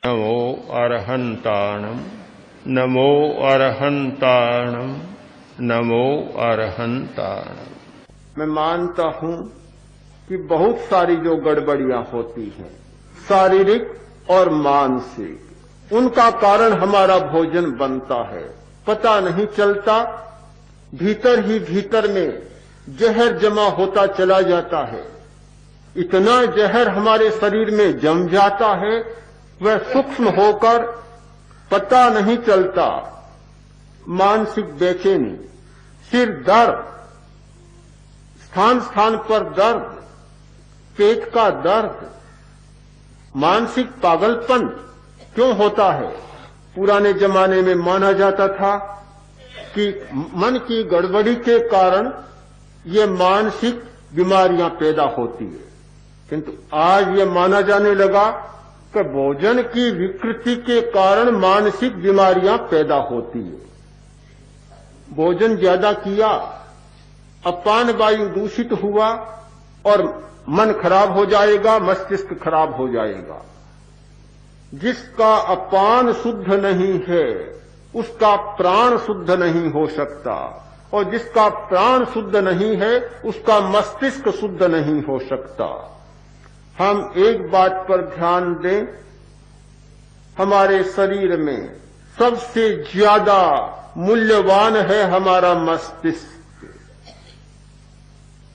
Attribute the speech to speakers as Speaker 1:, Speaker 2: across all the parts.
Speaker 1: नमो अरहंताणं नमो अरहंताणं नमो अरहंताणं।
Speaker 2: मैं मानता हूं कि बहुत सारी जो गड़बड़ियां होती हैं शारीरिक और मानसिक, उनका कारण हमारा भोजन बनता है, पता नहीं चलता। भीतर ही भीतर में जहर जमा होता चला जाता है। इतना जहर हमारे शरीर में जम जाता है, वह सूक्ष्म होकर पता नहीं चलता। मानसिक बेचैनी, सिर दर्द, स्थान स्थान पर दर्द, पेट का दर्द, मानसिक पागलपन क्यों होता है? पुराने जमाने में माना जाता था कि मन की गड़बड़ी के कारण ये मानसिक बीमारियां पैदा होती है, किंतु आज ये माना जाने लगा कि भोजन की विकृति के कारण मानसिक बीमारियां पैदा होती है। भोजन ज्यादा किया, अपान वायु दूषित हुआ और मन खराब हो जाएगा, मस्तिष्क खराब हो जाएगा। जिसका अपान शुद्ध नहीं है उसका प्राण शुद्ध नहीं हो सकता, और जिसका प्राण शुद्ध नहीं है उसका मस्तिष्क शुद्ध नहीं हो सकता। हम एक बात पर ध्यान दें, हमारे शरीर में सबसे ज्यादा मूल्यवान है हमारा मस्तिष्क,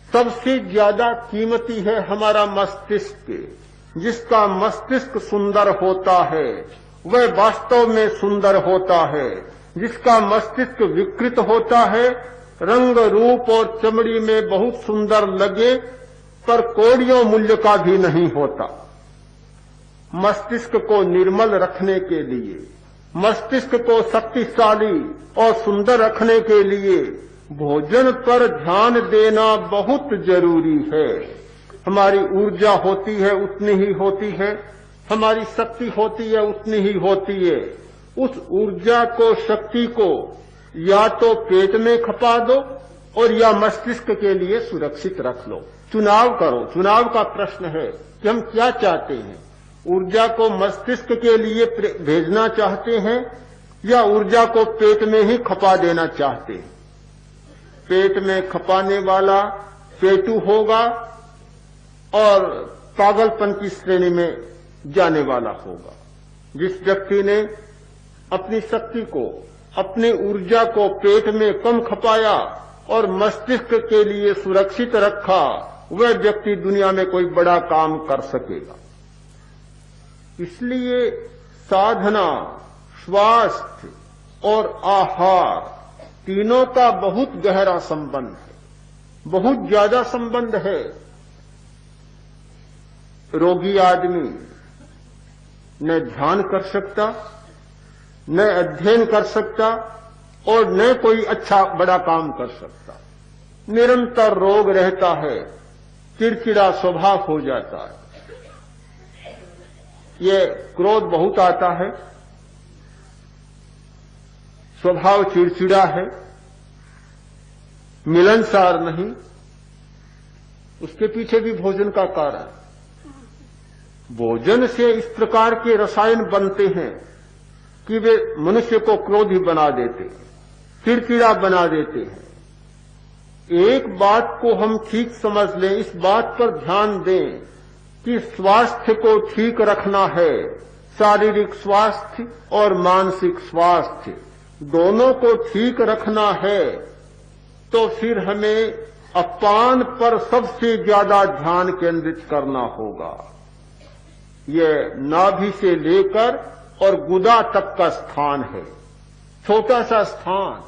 Speaker 2: सबसे ज्यादा कीमती है हमारा मस्तिष्क। जिसका मस्तिष्क सुंदर होता है वह वास्तव में सुंदर होता है। जिसका मस्तिष्क विकृत होता है, रंग रूप और चमड़ी में बहुत सुंदर लगे पर कोड़ियों मूल्य का भी नहीं होता। मस्तिष्क को निर्मल रखने के लिए, मस्तिष्क को शक्तिशाली और सुंदर रखने के लिए भोजन पर ध्यान देना बहुत जरूरी है। हमारी ऊर्जा होती है उतनी ही होती है, हमारी शक्ति होती है उतनी ही होती है। उस ऊर्जा को, शक्ति को या तो पेट में खपा दो और या मस्तिष्क के लिए सुरक्षित रख लो। चुनाव करो। चुनाव का प्रश्न है कि हम क्या चाहते हैं, ऊर्जा को मस्तिष्क के लिए भेजना चाहते हैं या ऊर्जा को पेट में ही खपा देना चाहते हैं। पेट में खपाने वाला पेटू होगा और पागलपन की श्रेणी में जाने वाला होगा। जिस व्यक्ति ने अपनी शक्ति को, अपनी ऊर्जा को पेट में कम खपाया और मस्तिष्क के लिए सुरक्षित रखा, वह व्यक्ति दुनिया में कोई बड़ा काम कर सकेगा। इसलिए साधना, स्वास्थ्य और आहार तीनों का बहुत गहरा संबंध है, बहुत ज्यादा संबंध है। रोगी आदमी न ध्यान कर सकता, न अध्ययन कर सकता और न कोई अच्छा बड़ा काम कर सकता। निरंतर रोग रहता है, चिड़चिड़ा स्वभाव हो जाता है। ये क्रोध बहुत आता है, स्वभाव चिड़चिड़ा है, मिलनसार नहीं। उसके पीछे भी भोजन का कारण। भोजन से इस प्रकार के रसायन बनते हैं कि वे मनुष्य को क्रोधी बना देते हैं, चिड़चिड़ा बना देते हैं। एक बात को हम ठीक समझ लें, इस बात पर ध्यान दें कि स्वास्थ्य को ठीक रखना है, शारीरिक स्वास्थ्य और मानसिक स्वास्थ्य दोनों को ठीक रखना है, तो फिर हमें अपान पर सबसे ज्यादा ध्यान केंद्रित करना होगा। ये नाभि से लेकर और गुदा तक का स्थान है, छोटा सा स्थान।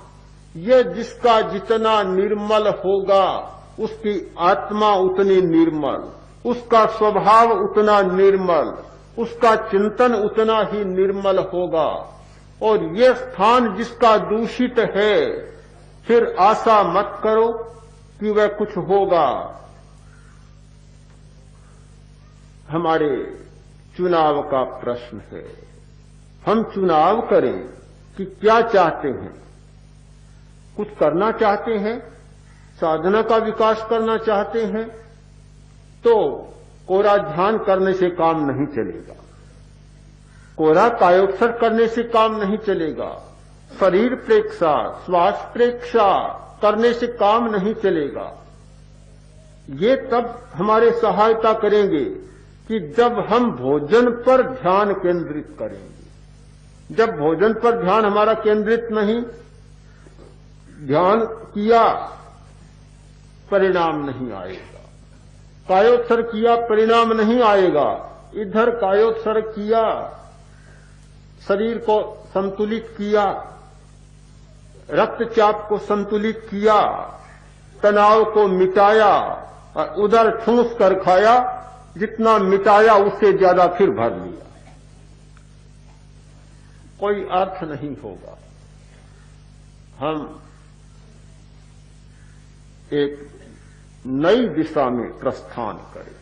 Speaker 2: ये जिसका जितना निर्मल होगा उसकी आत्मा उतनी निर्मल, उसका स्वभाव उतना निर्मल, उसका चिंतन उतना ही निर्मल होगा। और ये स्थान जिसका दूषित है, फिर आशा मत करो कि वह कुछ होगा। हमारे चुनाव का प्रश्न है, हम चुनाव करें कि क्या चाहते हैं। कुछ करना चाहते हैं, साधना का विकास करना चाहते हैं, तो कोरा ध्यान करने से काम नहीं चलेगा। कोरा कायोत्सर्ग करने से काम नहीं चलेगा, शरीर प्रेक्षा, श्वास प्रेक्षा करने से काम नहीं चलेगा। ये तब हमारे सहायता करेंगे कि जब हम भोजन पर ध्यान केंद्रित करेंगे। जब भोजन पर ध्यान हमारा केंद्रित नहीं, ध्यान किया परिणाम नहीं आएगा, कायोत्सर्ग किया परिणाम नहीं आएगा। इधर कायोत्सर्ग किया, शरीर को संतुलित किया, रक्तचाप को संतुलित किया, तनाव को मिटाया और उधर ठूंस कर खाया, जितना मिटाया उससे ज्यादा फिर भर लिया, कोई अर्थ नहीं होगा। हम एक नई दिशा में प्रस्थान करें।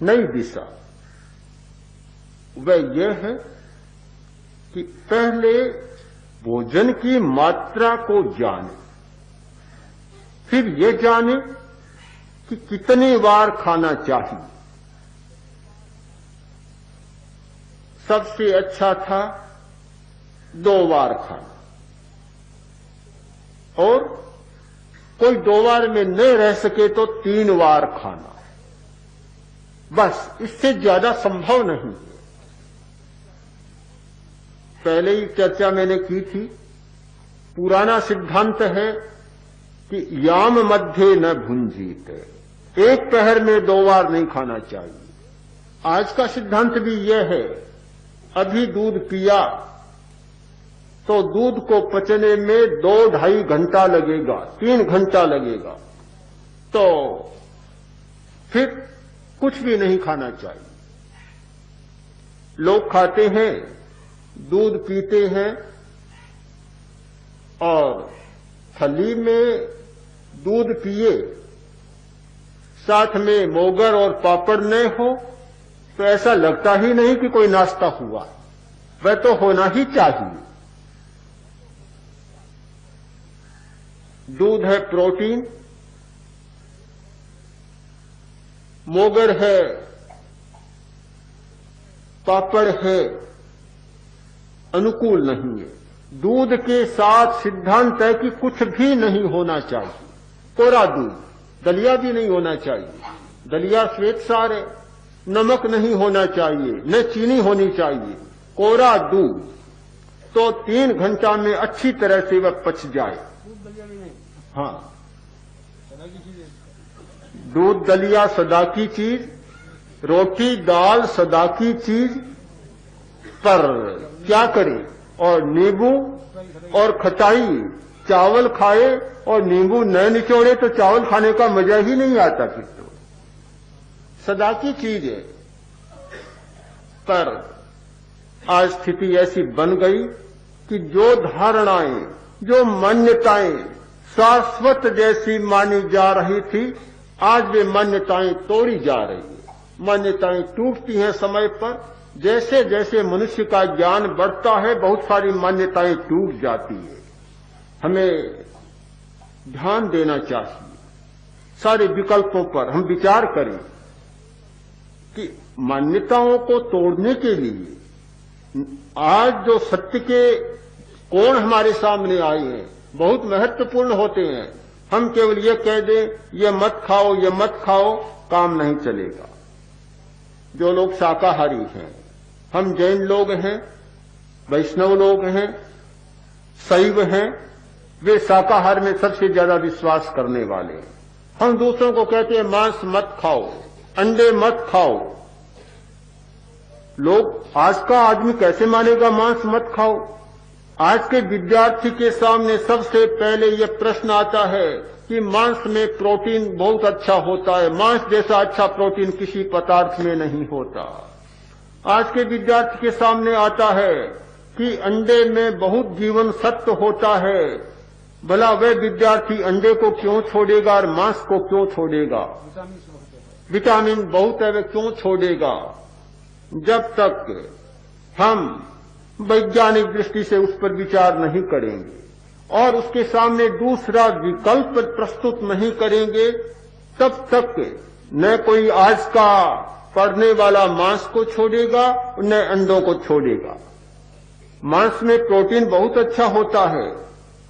Speaker 2: नई दिशा वह यह है कि पहले भोजन की मात्रा को जाने, फिर ये जाने कि कितनी बार खाना चाहिए। सबसे अच्छा था 2 बार खाना, और कोई 2 बार में न रह सके तो 3 बार खाना, बस इससे ज्यादा संभव नहीं है। पहले ही चर्चा मैंने की थी, पुराना सिद्धांत है कि याम मध्य न भुंजीत, एक पहर में 2 बार नहीं खाना चाहिए। आज का सिद्धांत भी यह है, अभी दूध पिया तो दूध को पचने में 2-2.5 घंटा लगेगा, 3 घंटा लगेगा, तो फिर कुछ भी नहीं खाना चाहिए। लोग खाते हैं, दूध पीते हैं और थली में दूध पिए, साथ में मोगर और पापड़ न हो तो ऐसा लगता ही नहीं कि कोई नाश्ता हुआ। वह तो होना ही चाहिए। दूध है प्रोटीन, मोगर है, पापड़ है, अनुकूल नहीं है। दूध के साथ सिद्धांत है कि कुछ भी नहीं होना चाहिए। कोरा दूध, दलिया भी नहीं होना चाहिए। दलिया श्वेतसार है, नमक नहीं होना चाहिए, न चीनी होनी चाहिए। कोरा दूध तो 3 घंटा में अच्छी तरह से वह पच जाए। हाँ, दूध दलिया सदा की चीज, रोटी दाल सदा की चीज, पर क्या करें, और नींबू और खटाई, चावल खाए और नींबू न निचोड़े तो चावल खाने का मजा ही नहीं आता। फिर तो सदा की चीज है, पर आज स्थिति ऐसी बन गई कि जो धारणाएं, जो मान्यताएं शाश्वत जैसी मानी जा रही थी, आज वे मान्यताएं तोड़ी जा रही है। मान्यताएं टूटती हैं समय पर। जैसे जैसे मनुष्य का ज्ञान बढ़ता है, बहुत सारी मान्यताएं टूट जाती है। हमें ध्यान देना चाहिए, सारे विकल्पों पर हम विचार करें कि मान्यताओं को तोड़ने के लिए आज जो सत्य के कोण हमारे सामने आए हैं बहुत महत्वपूर्ण होते हैं। हम केवल ये कह दें ये मत खाओ, ये मत खाओ, काम नहीं चलेगा। जो लोग शाकाहारी हैं, हम जैन लोग हैं, वैष्णव लोग हैं, शैव हैं, वे शाकाहार में सबसे ज्यादा विश्वास करने वाले हैं। हम दूसरों को कहते हैं मांस मत खाओ, अंडे मत खाओ। लोग, आज का आदमी कैसे मानेगा मांस मत खाओ? आज के विद्यार्थी के सामने सबसे पहले यह प्रश्न आता है कि मांस में प्रोटीन बहुत अच्छा होता है, मांस जैसा अच्छा प्रोटीन किसी पदार्थ में नहीं होता। आज के विद्यार्थी के सामने आता है कि अंडे में बहुत जीवन सत्व होता है। भला वह विद्यार्थी अंडे को क्यों छोड़ेगा और मांस को क्यों छोड़ेगा? विटामिन बहुत है, वह क्यों छोड़ेगा? जब तक हम वैज्ञानिक दृष्टि से उस पर विचार नहीं करेंगे और उसके सामने दूसरा विकल्प प्रस्तुत नहीं करेंगे, तब तक न कोई आज का पड़ने वाला मांस को छोड़ेगा, न अंडों को छोड़ेगा। मांस में प्रोटीन बहुत अच्छा होता है।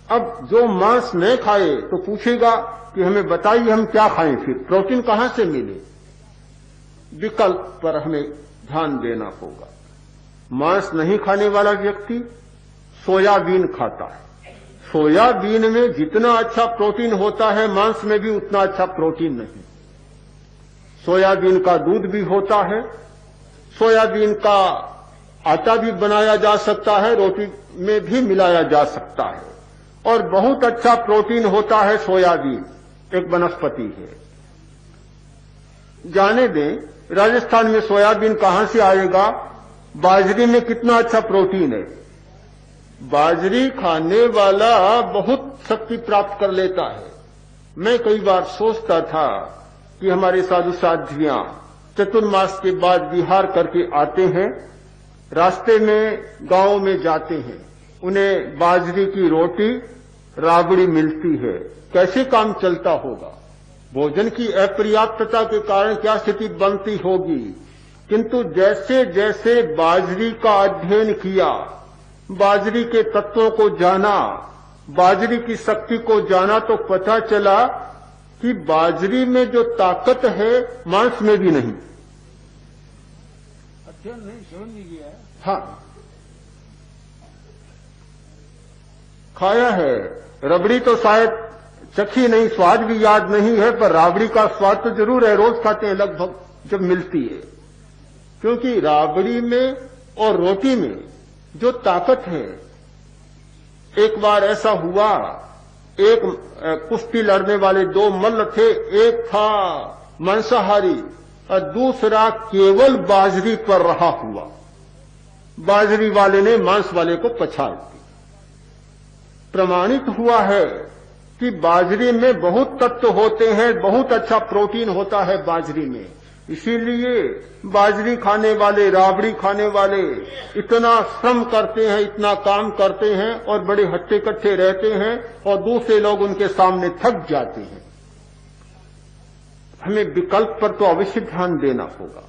Speaker 2: अब जो मांस न खाए तो पूछेगा कि हमें बताइए हम क्या खाएं, फिर प्रोटीन कहां से मिले? विकल्प पर हमें ध्यान देना होगा। मांस नहीं खाने वाला व्यक्ति सोयाबीन खाता है। सोयाबीन में जितना अच्छा प्रोटीन होता है, मांस में भी उतना अच्छा प्रोटीन नहीं। सोयाबीन का दूध भी होता है, सोयाबीन का आटा भी बनाया जा सकता है, रोटी में भी मिलाया जा सकता है, और बहुत अच्छा प्रोटीन होता है। सोयाबीन एक वनस्पति है। जाने दें, राजस्थान में सोयाबीन कहां से आएगा? बाजरी में कितना अच्छा प्रोटीन है। बाजरी खाने वाला बहुत शक्ति प्राप्त कर लेता है। मैं कई बार सोचता था कि हमारे साधु साध्वियां चतुर्मास के बाद विहार करके आते हैं, रास्ते में गांव में जाते हैं, उन्हें बाजरी की रोटी राबड़ी मिलती है। कैसे काम चलता होगा? भोजन की अपर्याप्तता के कारण क्या स्थिति बनती होगी? किंतु जैसे जैसे बाजरी का अध्ययन किया, बाजरी के तत्वों को जाना, बाजरी की शक्ति को जाना, तो पता चला कि बाजरी में जो ताकत है मांस में भी नहीं।
Speaker 3: अध्ययन नहीं, सेवन नहीं किया है।
Speaker 2: हाँ, खाया है। रबड़ी तो शायद चखी नहीं, स्वाद भी याद नहीं है, पर राबड़ी का स्वाद तो जरूर है, रोज खाते हैं लगभग जब मिलती है। क्योंकि राबड़ी में और रोटी में जो ताकत है। एक बार ऐसा हुआ, एक कुश्ती लड़ने वाले दो मल्ल थे, एक था मांसाहारी और दूसरा केवल बाजरी पर रहा हुआ। बाजरी वाले ने मांस वाले को पछाड़ दिया। प्रमाणित हुआ है कि बाजरी में बहुत तत्व होते हैं, बहुत अच्छा प्रोटीन होता है बाजरी में। इसीलिए बाजरी खाने वाले, राबड़ी खाने वाले इतना श्रम करते हैं, इतना काम करते हैं और बड़े हट्टे कट्टे रहते हैं, और दूसरे लोग उनके सामने थक जाते हैं। हमें विकल्प पर तो अवश्य ध्यान देना होगा।